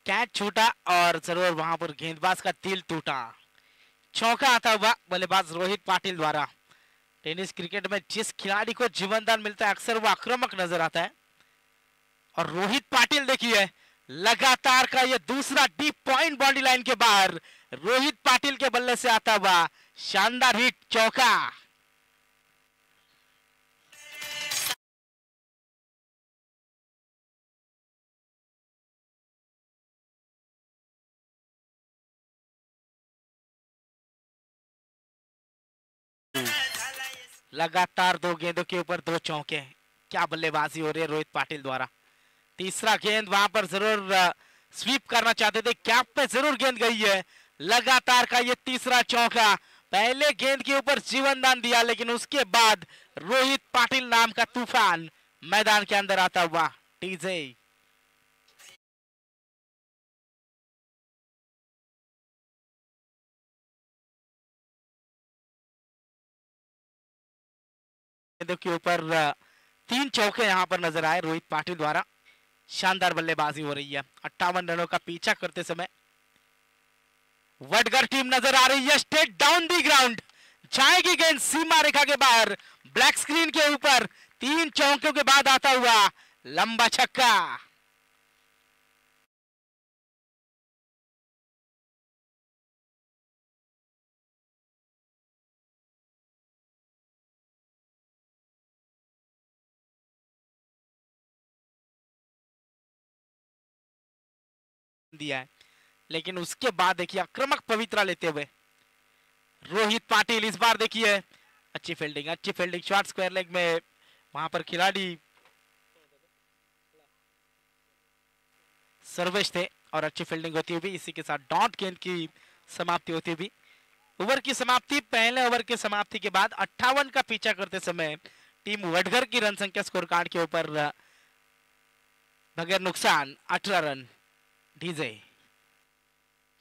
कैच छूटा और जरूर वहां पर गेंदबाज का दिल टूटा. चौका आता हुआ बल्लेबाज रोहित पाटिल द्वारा. टेनिस क्रिकेट में जिस खिलाड़ी को जीवनदान मिलता है अक्सर वो आक्रामक नजर आता है, और रोहित पाटिल देखिए लगातार का ये दूसरा डीप पॉइंट बाउंड्री लाइन के बाहर रोहित पाटिल के बल्ले से आता हुआ शानदार हिट. चौका. लगातार 2 गेंदों के ऊपर 2 चौके. क्या बल्लेबाजी हो रही है रोहित पाटिल द्वारा. तीसरा गेंद वहां पर जरूर स्वीप करना चाहते थे, कैप पे जरूर गेंद गई है. लगातार का ये तीसरा चौका. पहले गेंद के ऊपर जीवनदान दिया, लेकिन उसके बाद रोहित पाटिल नाम का तूफान मैदान के अंदर आता हुआ. टीजे के ऊपर 3 चौके यहां पर नजर आए रोहित पाटिल द्वारा. शानदार बल्लेबाजी हो रही है. 58 रनों का पीछा करते समय वडगर टीम नजर आ रही है. स्ट्रेट डाउन दी ग्राउंड जाएगी गेंद सीमा रेखा के बाहर. ब्लैक स्क्रीन के ऊपर 3 चौकों के बाद आता हुआ लंबा छक्का. दिया है, लेकिन उसके बाद देखिए आक्रामक पवित्रा लेते हुए रोहित पाटिल. इस बार देखिए अच्छी फील्डिंग शॉर्ट स्क्वायर लेग में वहां पर खिलाड़ी सर्वेश थे और अच्छी फील्डिंग होती हुई. इसी के साथ डॉट गेंद की समाप्ति होती हुई. ओवर की समाप्ति. पहले ओवर की समाप्ति के बाद 58 का पीछा करते समय टीम वडगर की रन संख्या स्कोर कार्ड के ऊपर बगैर नुकसान 18 रन. डीजे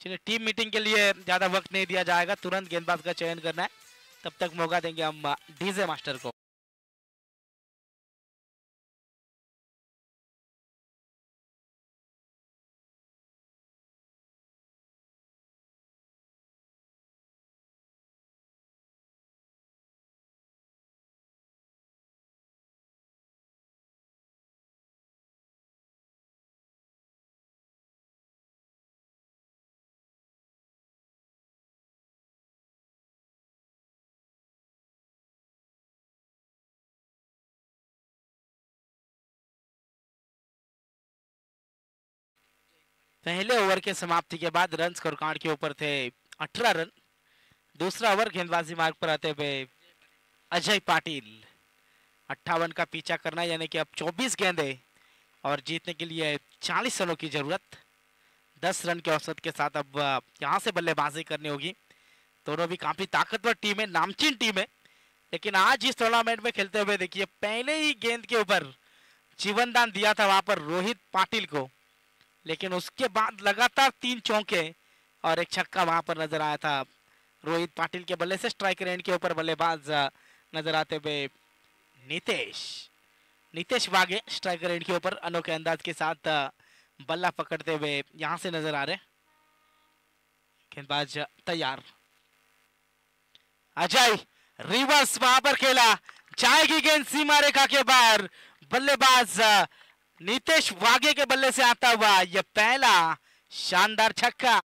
चलिए टीम मीटिंग के लिए ज्यादा वक्त नहीं दिया जाएगा, तुरंत गेंदबाज का चयन करना है. तब तक मौका देंगे हम डीजे मास्टर को. पहले ओवर के समाप्ति के बाद रन स्कोर कार्ड के ऊपर थे 18 रन. दूसरा ओवर गेंदबाजी मार्ग पर आते हुए अजय पाटिल. 58 का पीछा करना, यानी कि अब 24 गेंदे और जीतने के लिए 40 रनों की जरूरत. 10 रन के औसत के साथ अब यहां से बल्लेबाजी करनी होगी. दोनों भी काफी ताकतवर टीम है, नामचीन टीम है, लेकिन आज इस टूर्नामेंट में खेलते हुए देखिए पहले ही गेंद के ऊपर जीवनदान दिया था वहां पर रोहित पाटिल को, लेकिन उसके बाद लगातार 3 चौके और एक छक्का वहां पर नजर आया था रोहित पाटिल के बल्ले से. स्ट्राइक रेंज के ऊपर बल्लेबाज नजर आते हुए नितेश. नितेश वागे स्ट्राइकर एंड के ऊपर अनोखे अंदाज के साथ बल्ला पकड़ते हुए यहां से नजर आ रहे। गेंदबाज तैयार। अजय रिवर्स वहां पर खेला, जाएगी गेंद सीमा रेखा के बाहर। बल्लेबाज नितेश वागे के बल्ले से आता हुआ यह पहला शानदार छक्का।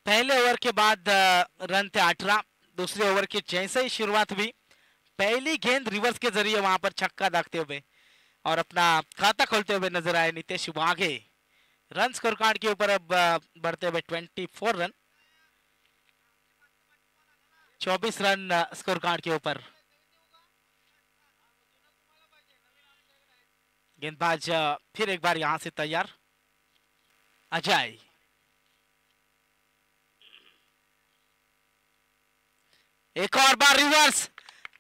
पहले ओवर के बाद रन थे 18। दूसरे ओवर की जैसे ही शुरुआत हुई, पहली गेंद रिवर्स के जरिए वहां पर छक्का दागते हुए और अपना खाता खोलते हुए नजर आए नितेश वागे। रन स्कोर कार्ड के ऊपर अब बढ़ते हुए 24 रन, 24 रन स्कोर कार्ड के ऊपर। गेंदबाज फिर एक बार यहां से तैयार। अजय एक और बार रिवर्स,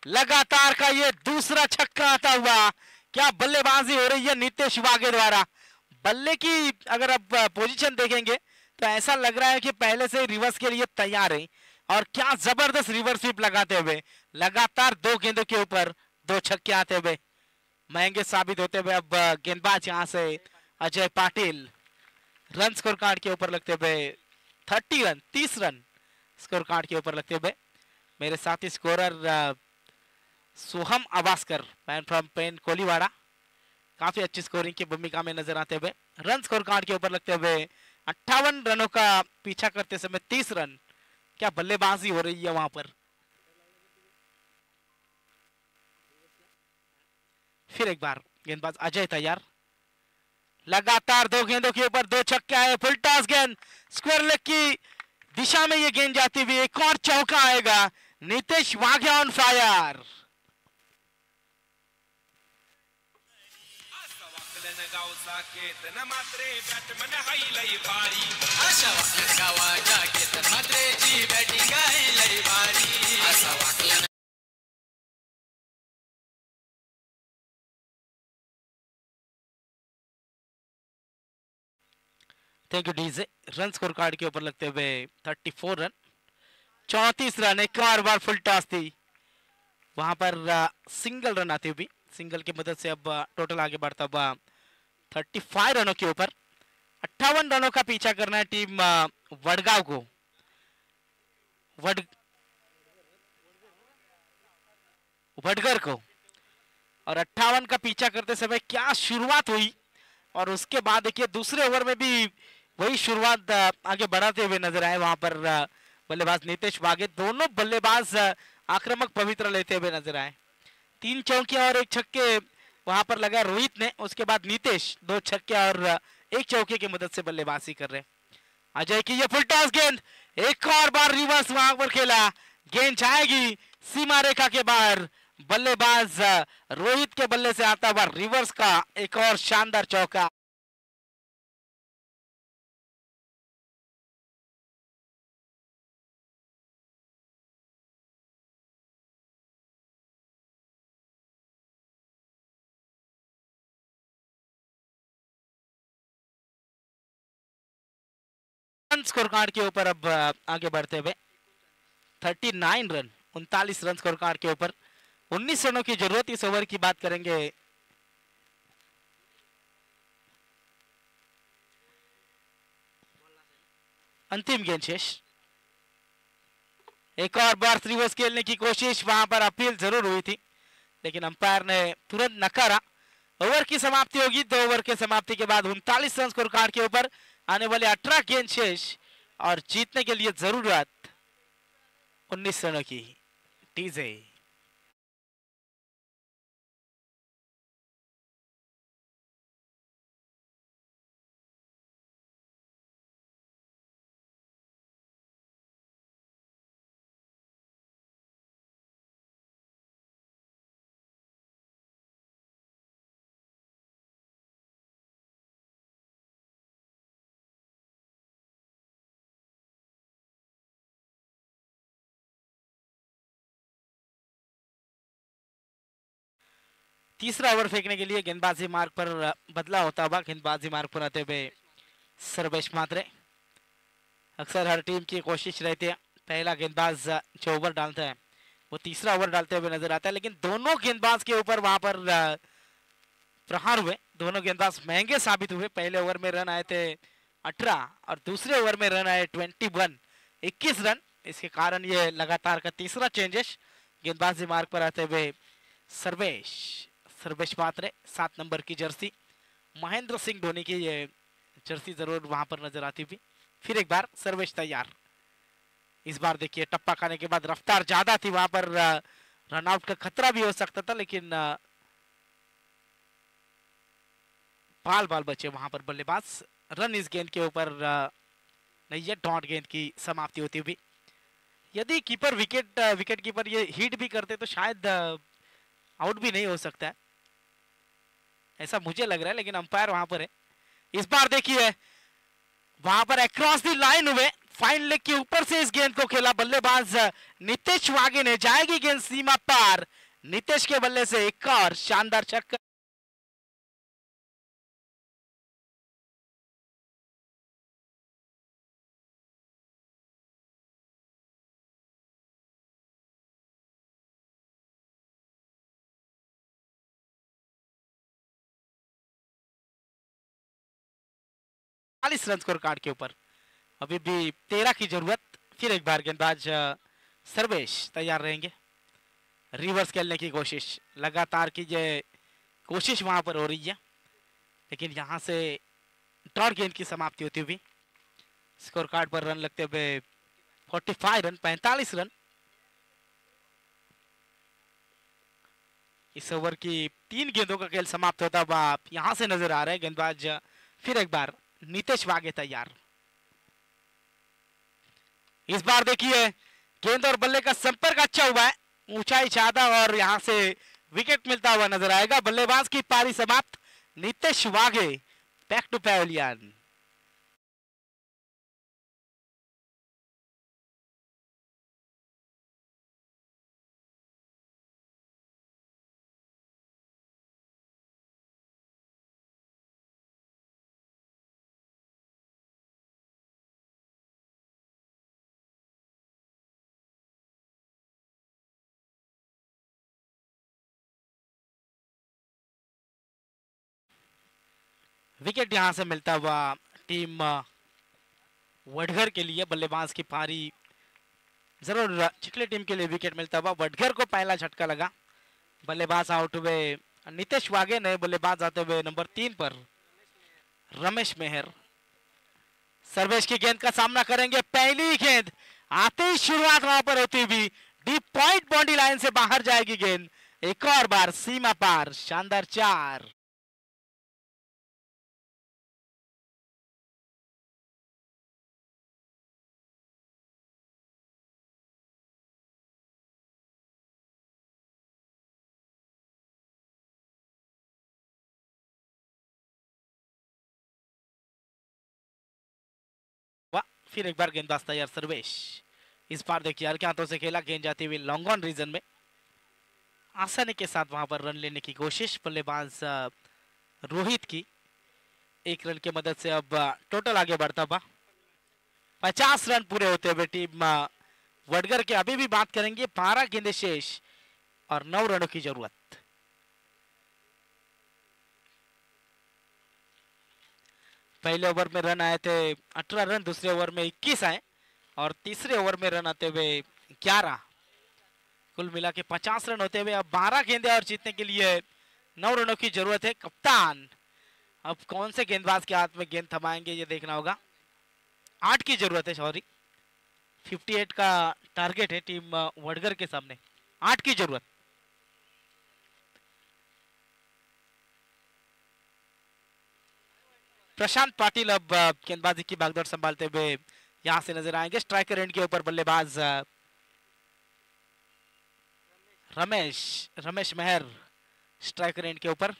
लगातार का ये दूसरा छक्का आता हुआ। क्या बल्लेबाजी हो रही है नितेश वागे द्वारा। बल्ले की अगर आप पोजीशन देखेंगे तो ऐसा लग रहा है कि पहले से रिवर्स के लिए तैयार है। और क्या जबरदस्त रिवर्स स्वीप लगाते हुए लगातार 2 गेंदों के ऊपर 2 छक्के आते हुए महंगे साबित होते हुए अब गेंदबाज यहां से Ajay Patil run score card के ऊपर लगते हुए 30 रन स्कोर कार्ड के ऊपर लगते हुए। मेरे साथी scorer Soham Awaskar man from Pen Koliwada काफी अच्छी स्कोरिंग की भूमिका में नजर आते हुए रन स्कोर कार्ड के ऊपर लगते हुए 58 रनों का पीछा करते समय 30 रन। क्या बल्लेबाजी हो रही है वहां पर। फिर एक बार गेंदबाज अजय तैयार। लगातार 2 गेंदों के ऊपर 2 छक्के आए। फुल टॉस गेंद स्क्वायर लेग की दिशा में ये गेंद जाती हुई एक और चौका आएगा। Nitesh Wage on fire. Thank you DJ. Run score card के ऊपर लगते हुए 34 रन, 34 रन। एक और बार फुल टॉस थी वहां पर सिंगल रन आती हुई। सिंगल की मदद से अब टोटल आगे बढ़ता हुआ 35 रनों के ऊपर। 58 रनों का पीछा करना है टीम वडगांव को। वडगर को और 58 का पीछा करते समय क्या शुरुआत हुई और उसके बाद देखिए दूसरे ओवर में भी वही शुरुआत आगे बढ़ाते हुए नजर आए। वहां पर बल्लेबाज नितेश वागे, दोनों बल्लेबाज आक्रामक पवित्र लेते हुए नजर आए। 3 चौकियां और 1 छक्के वहां पर लगा रोहित ने। उसके बाद नितेश 2 छक्के और 1 चौके की मदद से बल्लेबाजी कर रहे। अजय की ये फुल टॉस गेंद एक और बार रिवर्स वहां पर खेला, गेंद जाएगी सीमा रेखा के बाहर। बल्लेबाज रोहित के बल्ले से आता हुआ रिवर्स का एक और शानदार चौका। स्कोर कार्ड के ऊपर अब आगे बढ़ते हुए 39 रन, 39 रन स्कोर कार्ड के ऊपर। 19 रनों की जरूरत इस ओवर की बात करेंगे। अंतिम गेंद शेष। एक और बार रिवर्स खेलने की कोशिश, वहां पर अपील जरूर हुई थी लेकिन अंपायर ने तुरंत नकारा। ओवर की समाप्ति होगी। 2 ओवर के समाप्ति के बाद 39 रन स्कोर कार्ड के ऊपर, आने वाले 18 गेंद शेष और जीतने के लिए जरूरत 19 रनों की। टीजे तीसरा ओवर फेंकने के लिए गेंदबाजी मार्ग पर बदला होता हुआ गेंदबाजी मार्ग पर आते हुए सर्वेश मात्रे। अक्सर हर टीम की कोशिश रहती है पहला गेंदबाज जो ओवर डालता है वो तीसरा ओवर डालते हुए नजर आता है, लेकिन दोनों गेंदबाज के ऊपर वहां पर प्रहार हुए। दोनों गेंदबाज महंगे साबित हुए। पहले ओवर में रन आए थे 18 और दूसरे ओवर में रन आए 21 रन। इसके कारण ये लगातार का तीसरा चेंजेस। गेंदबाजी मार्ग पर आते हुए सर्वेश पात्रे 7 नंबर की जर्सी, महेंद्र सिंह धोनी की ये जर्सी जरूर वहां पर नजर आती हुई। फिर एक बार सर्वेश तैयार। इस बार देखिए टप्पा खाने के बाद रफ्तार ज्यादा थी, वहां पर रन आउट का खतरा भी हो सकता था, लेकिन बाल बचे वहां पर बल्लेबाज। रन इस गेंद के ऊपर नहीं है, डॉट गेंद की समाप्ति होती हुई। यदि कीपर विकेट कीपर ये हिट भी करते तो शायद आउट भी नहीं हो सकता है, ऐसा मुझे लग रहा है, लेकिन अंपायर वहां पर है। इस बार देखिए वहां पर अक्रॉस द लाइन हुए, फाइन लेग के ऊपर से इस गेंद को खेला बल्लेबाज नितेश वागे ने। जाएगी गेंद सीमा पार, नितेश के बल्ले से एक और शानदार छक्का। रन स्कोर कार्ड के ऊपर अभी भी 13 की जरूरत। फिर एक बार गेंदबाज सर्वेश तैयार रहेंगे। रिवर्स खेलने की कोशिश, लगातार की ये कोशिश वहां पर हो रही है, लेकिन यहां से डॉट गेंद की समाप्ति होती हुई। स्कोर कार्ड पर रन लगते हुए 45 रन, 45 रन। इस ओवर की 3 गेंदों का खेल समाप्त होता हुआ यहां से नजर आ रहा है। गेंदबाज फिर एक बार नितेश वागे तैयार। इस बार देखिए गेंद और बल्ले का संपर्क अच्छा हुआ है, ऊंचाई ज्यादा और यहां से विकेट मिलता हुआ नजर आएगा। बल्लेबाज की पारी समाप्त, नितेश वागे बैक टू पैवेलियन। विकेट यहां से मिलता हुआ टीम वडघर के लिए। बल्लेबाज की पारी जरूर चिखली टीम के लिए विकेट मिलता हुआ। वडघर को पहला झटका लगा, बल्लेबाज आउट हुए नितेश वागे। नए बल्लेबाज आते हुए नंबर 3 पर रमेश मेहर। सर्वेश की गेंद का सामना करेंगे। पहली गेंद आते ही शुरुआत वहां पर होती हुई डीप पॉइंट बाउंड्री लाइन से बाहर जाएगी गेंद। एक और बार सीमा पार, शानदार 4। फिर एक बार गेंदबाज तैयार सर्वेश। इस बार देखिए हल्के हाथों से खेला, गेंद जाती हुई लॉन्ग ऑन रीजन में। आसानी के साथ वहां पर रन लेने की कोशिश बल्लेबाज रोहित की। 1 रन की मदद से अब टोटल आगे बढ़ता हुआ 50 रन पूरे होते हुए टीम वडगर के अभी भी बात करेंगे। 12 गेंदें शेष और 9 रनों की जरूरत। पहले ओवर में रन आए थे 18 रन, दूसरे ओवर में 21 आए और तीसरे ओवर में रन आते हुए 11। कुल मिला के 50 रन होते हुए अब 12 गेंदें और जीतने के लिए 9 रनों की जरूरत है। कप्तान अब कौन से गेंदबाज के हाथ में गेंद थमाएंगे ये देखना होगा। 8 की जरूरत है, सॉरी 58 का टारगेट है टीम वडगर के सामने। 8 की जरूरत। प्रशांत पाटिल अब गेंदबाजी की भागदौड़ संभालते हुए यहां से नजर आएंगे। स्ट्राइकर एंड के ऊपर बल्लेबाज रमेश मेहर स्ट्राइकर एंड के ऊपर।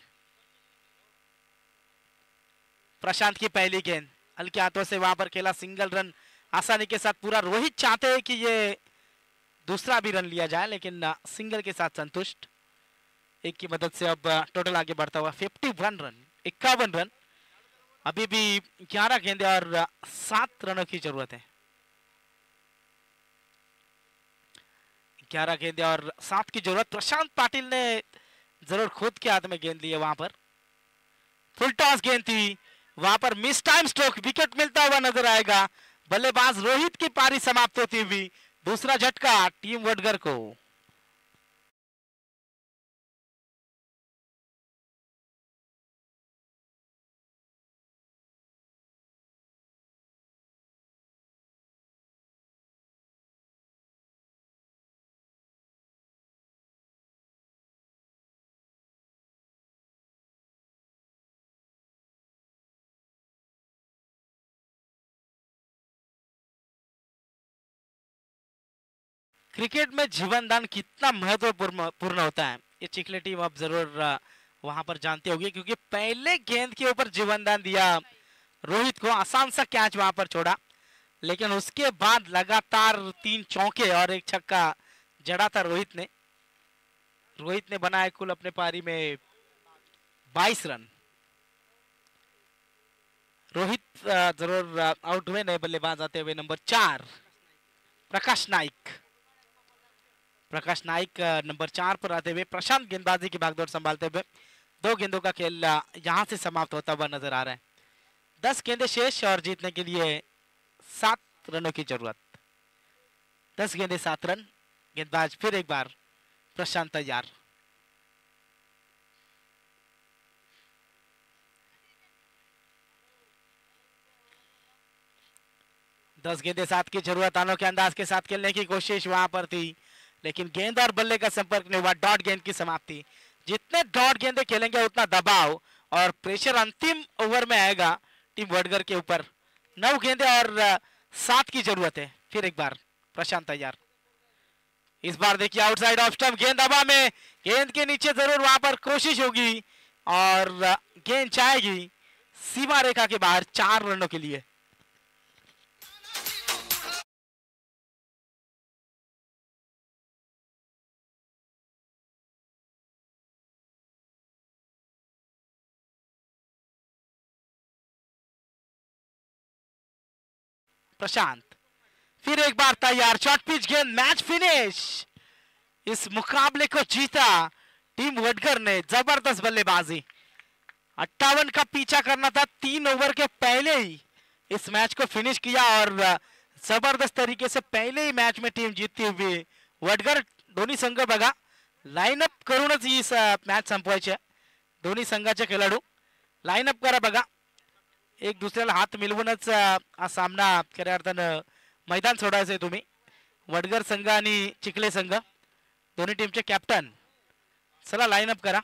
प्रशांत की पहली गेंद हल्के हाथों से वहां पर खेला, सिंगल रन आसानी के साथ पूरा। रोहित चाहते हैं कि ये दूसरा भी रन लिया जाए, लेकिन सिंगल के साथ संतुष्ट। एक की मदद से अब टोटल आगे बढ़ता हुआ 51 रन, 51 रन। अभी भी 11 गेंदे और 7 रनों की जरूरत है। 11 गेंदे और 7 की जरूरत। प्रशांत पाटिल ने जरूर खुद के हाथ में गेंद ली है वहां पर। फुल टॉस गेंद थी, वहां पर मिस टाइम स्ट्रोक, विकेट मिलता हुआ नजर आएगा। बल्लेबाज रोहित की पारी समाप्त होती हुई दूसरा झटका टीम वडगर को। क्रिकेट में जीवनदान कितना महत्वपूर्ण होता है, ये चिखले टीम अब जरूर वहां पर जानती होगी, क्योंकि पहले गेंद के ऊपर जीवनदान दिया रोहित को, आसान सा कैच वहां पर छोड़ा, लेकिन उसके बाद लगातार 3 चौके और 1 छक्का जड़ा था रोहित ने बनाया कुल अपने पारी में 22 रन। रोहित जरूर आउट हुए, नए बल्लेबाज आते हुए नंबर 4 प्रकाश नाइक नंबर 4 पर आते हुए प्रशांत गेंदबाजी की भागदौड़ संभालते हुए 2 गेंदों का खेल यहां से समाप्त होता हुआ नजर आ रहा है। 10 गेंदें शेष और जीतने के लिए 7 रनों की जरूरत। 10 गेंदें 7 रन। गेंदबाज फिर एक बार प्रशांत तैयार। दस गेंदें 7 की जरूरत। अनोखे अंदाज के साथ खेलने की कोशिश वहां पर थी, लेकिन गेंद और बल्ले का संपर्क नहीं हुआ। डॉट गेंद की समाप्ति। जितने डॉट गेंदे खेलेंगे उतना दबाव और प्रेशर अंतिम ओवर में आएगा टीम वडगर के ऊपर। 9 गेंदे और 7 की जरूरत है। फिर एक बार प्रशांत तैयार। इस बार देखिए आउटसाइड ऑफ स्टंप, गेंद हवा में, गेंद के नीचे जरूर वहां पर कोशिश होगी और गेंद जाएगी सीमा रेखा के बाहर 4 रनों के लिए। प्रशांत फिर एक बार तैयार। शॉर्ट पिच गेंद, मैच फिनिश। इस मुकाबले को जीता टीम वडगर ने। जबरदस्त बल्लेबाजी। 58 का पीछा करना था, 3 ओवर के पहले ही इस मैच को फिनिश किया और जबरदस्त तरीके से पहले ही मैच में टीम जीतती हुई वडगर दोन्ही संघ बघा लाईनअप करूनच ही मॅच संपवायची आहे. दोन्ही संघाचे खेळाडू लाईनअप करा बघा. एक दुसऱ्याला हात मिळवूनच हा सामना खऱ्या अर्थानं मैदान सोडायचं आहे तुम्ही. वडगर संघ आणि चिखले संघ दोन्ही टीमचे कॅप्टन चला लाईनअप करा.